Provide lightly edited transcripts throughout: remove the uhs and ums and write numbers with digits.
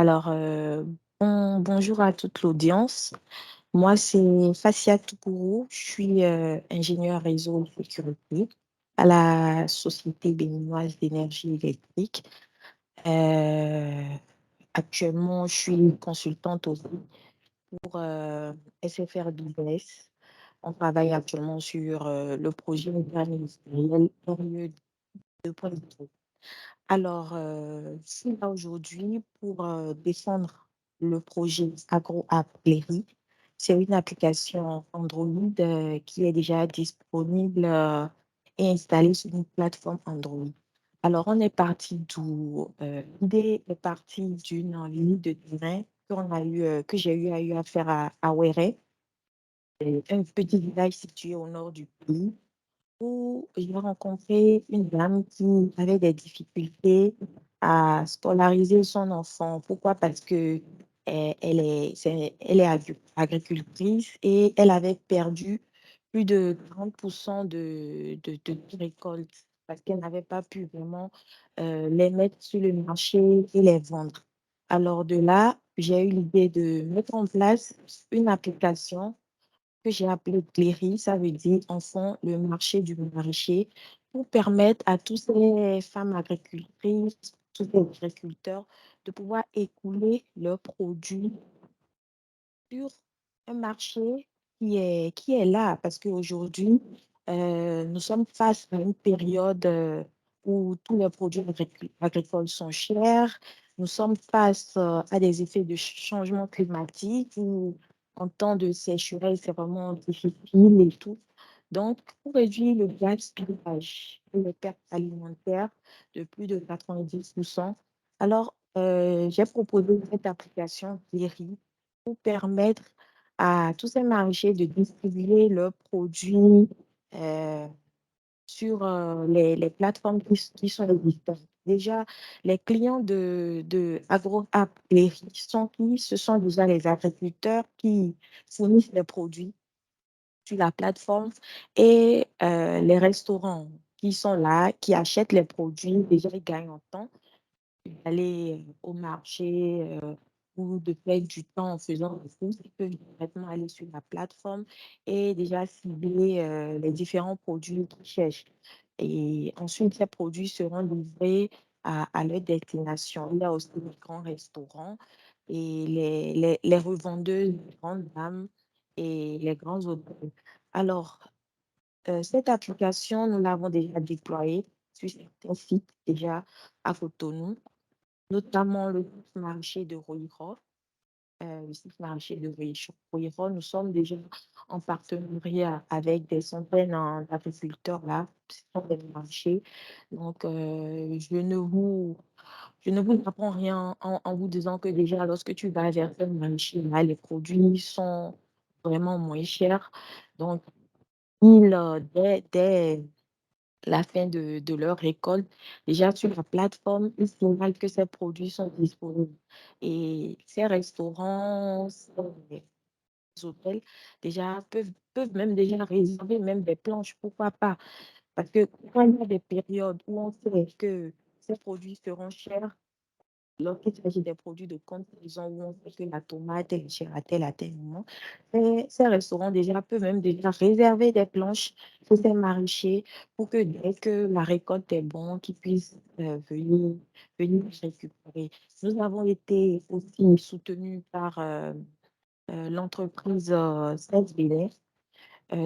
Alors, bonjour à toute l'audience. Moi, c'est Fassia Toukourou. Je suis ingénieure réseau et sécurité à la Société béninoise d'énergie électrique. Euh, Actuellement, je suis consultante aussi pour SFR Business. On travaille actuellement sur le projet interministériel RIE 2.0. Alors, je suis là aujourd'hui pour défendre le projet AgroApp Cléry. C'est une application Android qui est déjà disponible et installée sur une plateforme Android. Alors, on est parti d'où? L'idée est partie d'une envie de terrain que j'ai eu à faire à Ouéré, un petit village situé au nord du pays où j'ai rencontré une dame qui avait des difficultés à scolariser son enfant. Pourquoi? Parce que elle est agricultrice et elle avait perdu plus de 40% de récoltes parce qu'elle n'avait pas pu vraiment les mettre sur le marché et les vendre. Alors de là, j'ai eu l'idée de mettre en place une application que j'ai appelé Cléry, ça veut dire en fond le marché du maraîcher, pour permettre à toutes ces femmes agricultrices, tous ces agriculteurs de pouvoir écouler leurs produits sur un marché qui est là, parce qu'aujourd'hui, nous sommes face à une période où tous les produits agricoles sont chers. Nous sommes face à des effets de changement climatique où en temps de sécheresse, c'est vraiment difficile et tout. Donc, pour réduire le gaspillage et les pertes alimentaires de plus de 90%, alors j'ai proposé cette application Cléry pour permettre à tous ces marchés de distribuer leurs produits euh, sur les plateformes qui sont existantes. Déjà, les clients de AgroApp Cléry sont qui? Ce sont déjà les agriculteurs qui fournissent les produits sur la plateforme et les restaurants qui sont là, qui achètent les produits, déjà ils gagnent en temps aller au marché ou de perdre du temps en faisant des courses, ils peuvent directement aller sur la plateforme et déjà cibler les différents produits qu'ils cherchent. Et ensuite, ces produits seront livrés à leur destination. Il y a aussi les grands restaurants et les revendeuses, les grandes dames et les grands hôtels. Alors, cette application, nous l'avons déjà déployée sur certains sites déjà à Cotonou, notamment le site marché de Roiro. Le site marché de Roiro, nous sommes déjà en partenariat avec des centaines d'agriculteurs là, ce sont des marchés. Donc, je ne vous apprends rien en vous disant que déjà, lorsque tu vas vers un marché, là, les produits sont vraiment moins chers. Donc, dès la fin de leur récolte, déjà sur la plateforme, ils signalent que ces produits sont disponibles. Et ces restaurants, ces hôtels, déjà peuvent même déjà réserver même des planches, pourquoi pas? Parce que quand il y a des périodes où on sait que ces produits seront chers, lorsqu'il s'agit des produits de conservation où on sait que la tomate est chère à tel moment, ces restaurants déjà peuvent même déjà réserver des planches pour ces maraîchers pour que dès que la récolte est bonne, qu'ils puissent venir récupérer. Nous avons été aussi soutenus par l'entreprise Saint-Bénin.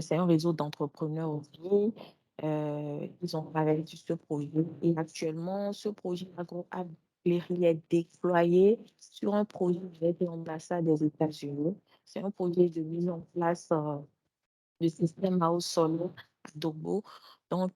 C'est un réseau d'entrepreneurs aussi. Ils ont travaillé sur ce projet et actuellement, ce projet AgroApp Cléry est déployé sur un projet avec l'ambassade des États-Unis. C'est un projet de mise en place de système à eau solaire à Dogbo. Donc,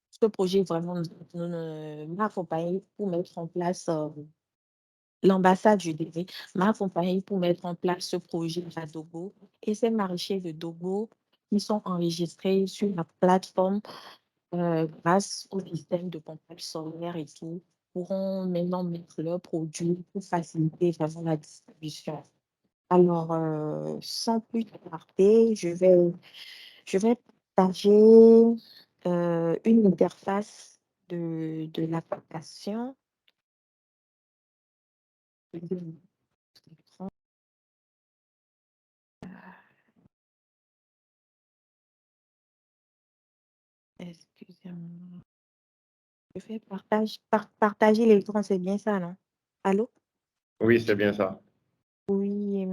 ce projet vraiment m'a accompagné pour mettre en place l'ambassade, je dirais, m'a accompagné pour mettre en place ce projet à Dogo et ces marchés de Dogo qui sont enregistrés sur la plateforme grâce au système de pompage solaire et tout, pourront maintenant mettre leurs produits pour faciliter vraiment la distribution. Alors, sans plus tarder, je vais partager une interface de l'application. Excusez-moi. Je fais partager l'écran, c'est bien ça, non? Allô? Oui, c'est bien ça. Oui,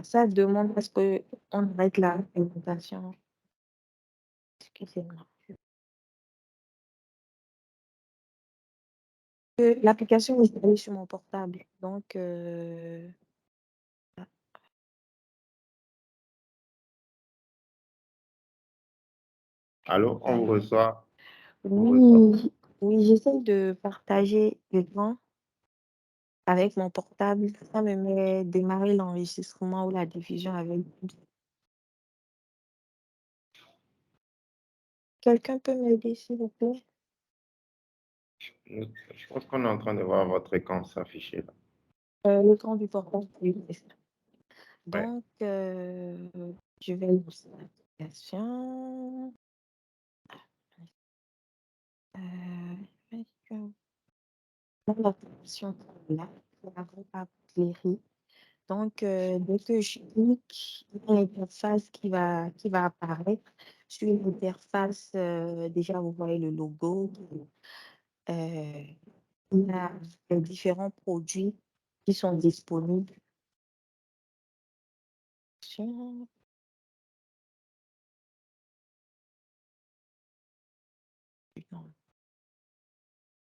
ça demande à ce qu'on arrête la présentation. Excusez-moi. L'application est installée sur mon portable. Donc, Allô, on vous reçoit. On vous reçoit. oui, oui, j'essaie de partager l'écran avec mon portable. Ça me met démarrer l'enregistrement ou la diffusion avec. Quelqu'un peut m'aider, s'il vous plaît? Je pense qu'on est en train de voir votre écran s'afficher là. L'écran du portable, oui, c'est ça. Ouais. Donc, je vais lancer l'application. Est-ce que l'application est là, c'est la groupe Cléry. Donc, dès que je clique, il y a l'interface qui va apparaître. Sur l'interface, déjà, vous voyez le logo. Euh, il y a les différents produits qui sont disponibles sur. Non,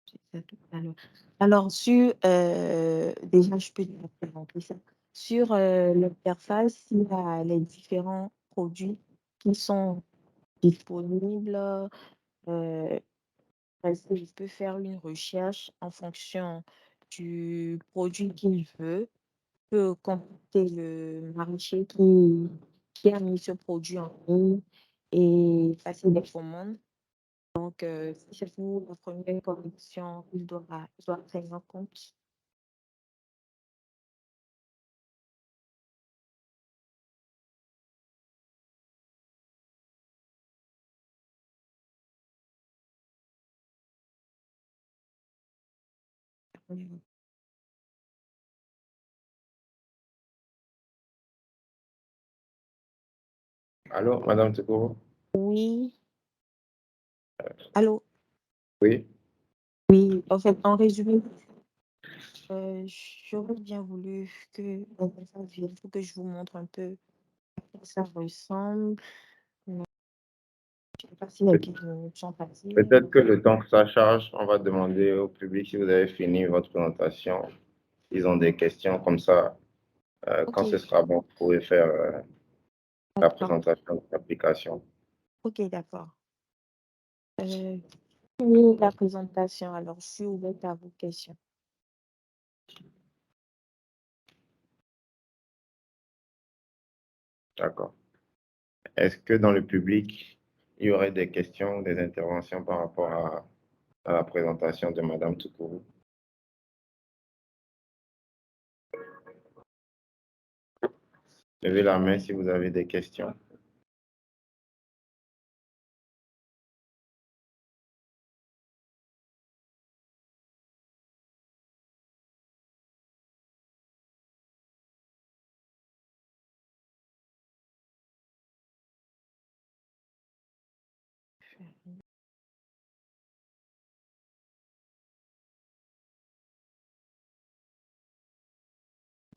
c'est ça tout à l'heure. Alors, déjà, je peux te présenter ça. Sur l'interface, il y a les différents produits qui sont disponibles. euh, Parce qu'il peut faire une recherche en fonction du produit qu'il veut, peut contacter le marché qui a mis ce produit en ligne et passer des commandes. Donc, si c'est pour la première connexion, il doit prendre en compte. Allô, Madame Toukoro? Oui, allô? Oui. Oui, en fait, en résumé, j'aurais bien voulu que ça vienne pour que je vous montre un peu à quoi ça ressemble. Je ne sais pas si les Peut- 15 minutes sont passées. Peut-être que le temps que ça charge, on va demander au public si vous avez fini votre présentation. Ils ont des questions comme ça. Ok, Quand ce sera bon, vous pouvez faire la d'accord. présentation de l'application. Ok, d'accord. Fini la présentation, alors je suis ouverte à vos questions. D'accord. Est-ce que dans le public, il y aurait des questions, des interventions par rapport à la présentation de Madame Toukourou? Levez la main si vous avez des questions.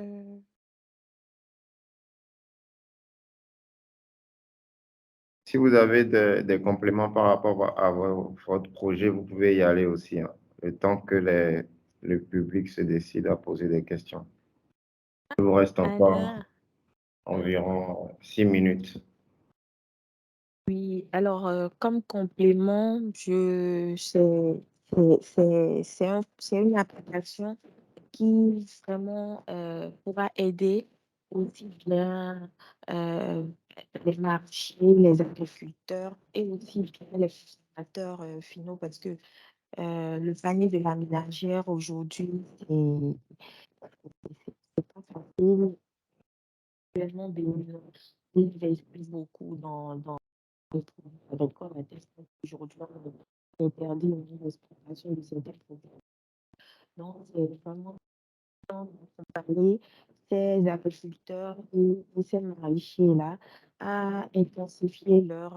Euh, Si vous avez des compléments par rapport à votre projet, vous pouvez y aller aussi, hein, le temps que le public se décide à poser des questions. Il vous reste encore alors, environ 6 minutes. oui, alors comme complément, c'est une application qui vraiment pourra aider aussi bien euh, les marchés, les agriculteurs et aussi bien les consommateurs finaux parce que le panier de la ménagère aujourd'hui, c'est pas facile. Actuellement, il investit beaucoup dans les produits agricoles. Aujourd'hui, interdit au niveau d'exploitation de certains produits. Donc, c'est vraiment d'accompagner ces agriculteurs et ces maraîchers-là à intensifier leurs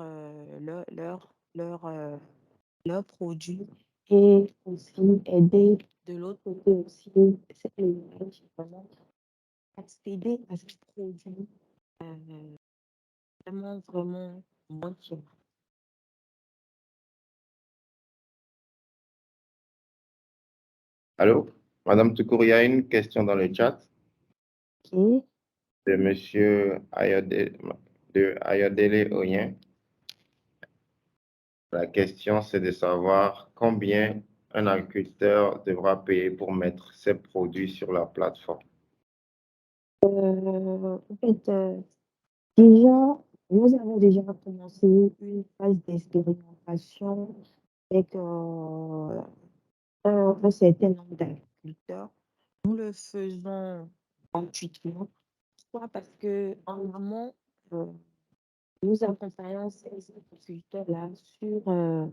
produits et aussi aider de l'autre côté aussi ces élevage vraiment accéder à ces produits euh, vraiment moins chers. Allô? Madame Toukour, il y a une question dans le chat Ok. de Monsieur Ayodele Oyen. La question, c'est de savoir combien un agriculteur devra payer pour mettre ses produits sur la plateforme. En fait, déjà, nous avons déjà commencé une phase d'expérimentation avec un certain nombre d'agriculteurs. Nous le faisons gratuitement, soit parce que en amont, euh, nous accompagnons ces agriculteurs-là sur euh,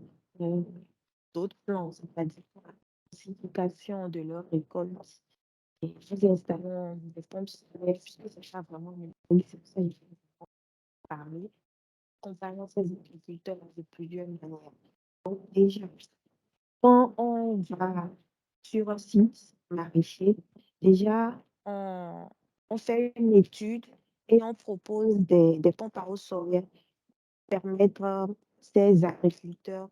d'autres plans, c'est-à-dire la classification de leur récolte. Et nous installons des pompes solaires, puisque c'est pas vraiment une école, c'est pour ça que je vais parler. Accompagnons ces agriculteurs de plusieurs manières. Donc, déjà, quand on va sur un site maraîcher, déjà, on fait une étude et on propose des pompes à eau solaire pour permettre à ces agriculteurs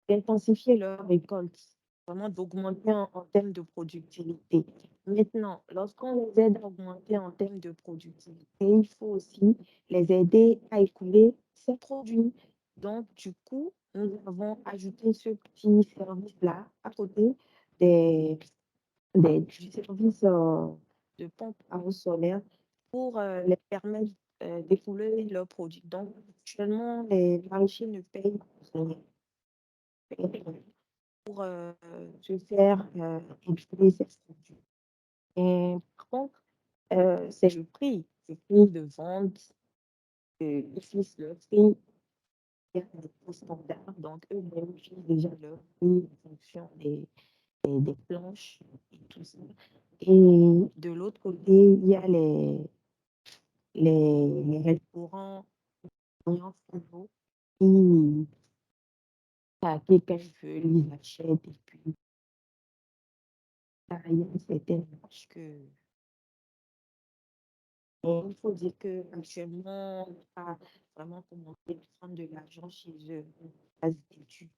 d'intensifier leur récolte, vraiment d'augmenter en termes de productivité. Maintenant, lorsqu'on les aide à augmenter en termes de productivité, il faut aussi les aider à écouler ces produits. Donc, du coup, nous avons ajouté ce petit service-là à côté des, du service de pompe à eau solaire pour les permettre d'écouler leurs produits. Donc, actuellement, les maraîchers ne payent rien pour se faire écouler ces produits. Et par contre, c'est le prix de vente, ils fixent le prix des prix standards. Donc, eux vérifient déjà leur prix en fonction des planches et tout ça. Et de l'autre côté, il y a les restaurants en frugaux qui, quelqu'un veut, ils achètent et puis ça, il y a une certaine marge que et il faut dire qu'actuellement, on n'a pas vraiment commencé à prendre de l'argent chez eux. Phase d'études.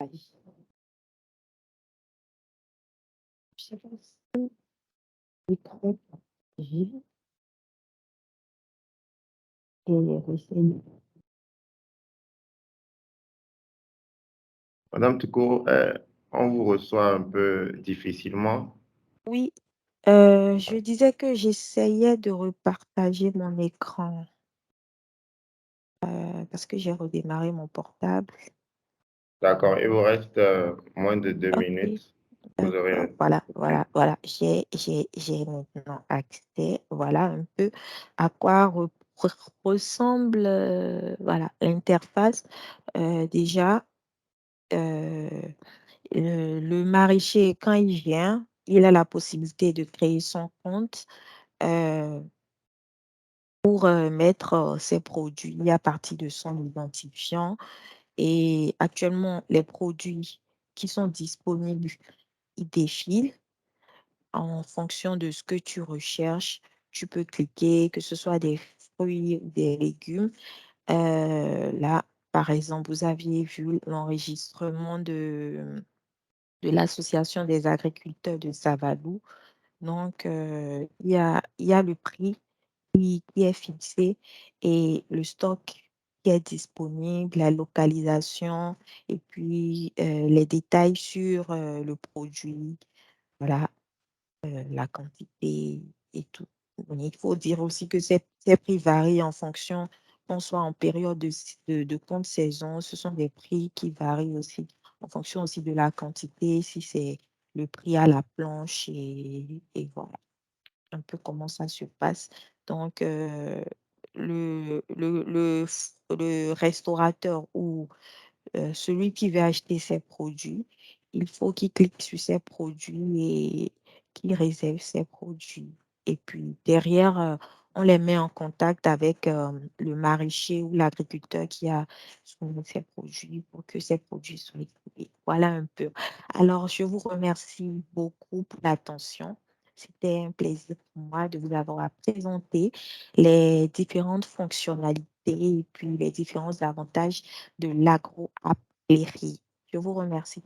Je sais pas si micro j'ai et essayer. Madame Toukour, on vous reçoit un peu difficilement. Oui, je disais que j'essayais de repartager mon écran parce que j'ai redémarré mon portable. D'accord, il vous reste moins de 2 minutes. Ok, Vous aurez un... d'accord. Voilà. J'ai maintenant accès, voilà un peu à quoi ressemble voilà, l'interface. Déjà, euh, le maraîcher, quand il vient, il a la possibilité de créer son compte euh, pour mettre ses produits à partir de son identifiant. Et actuellement, les produits qui sont disponibles, ils défilent en fonction de ce que tu recherches. Tu peux cliquer, que ce soit des fruits ou des légumes. Là, par exemple, vous aviez vu l'enregistrement de l'Association des agriculteurs de Savalou. Donc, il y a le prix qui est fixé et le stock qui est disponible, la localisation et puis les détails sur le produit, voilà, la quantité et tout. Mais il faut dire aussi que ces prix varient en fonction, qu'on soit en période de compte saison, ce sont des prix qui varient aussi en fonction aussi de la quantité, si c'est le prix à la planche et voilà un peu comment ça se passe. Donc, le restaurateur ou celui qui veut acheter ses produits, il faut qu'il clique sur ses produits et qu'il réserve ses produits. Et puis derrière, on les met en contact avec le maraîcher ou l'agriculteur qui a soumis ses produits pour que ces produits soient livrés. Voilà un peu. Alors, je vous remercie beaucoup pour l'attention. C'était un plaisir pour moi de vous avoir présenté les différentes fonctionnalités et puis les différents avantages de l'agroappellerie. Je vous remercie.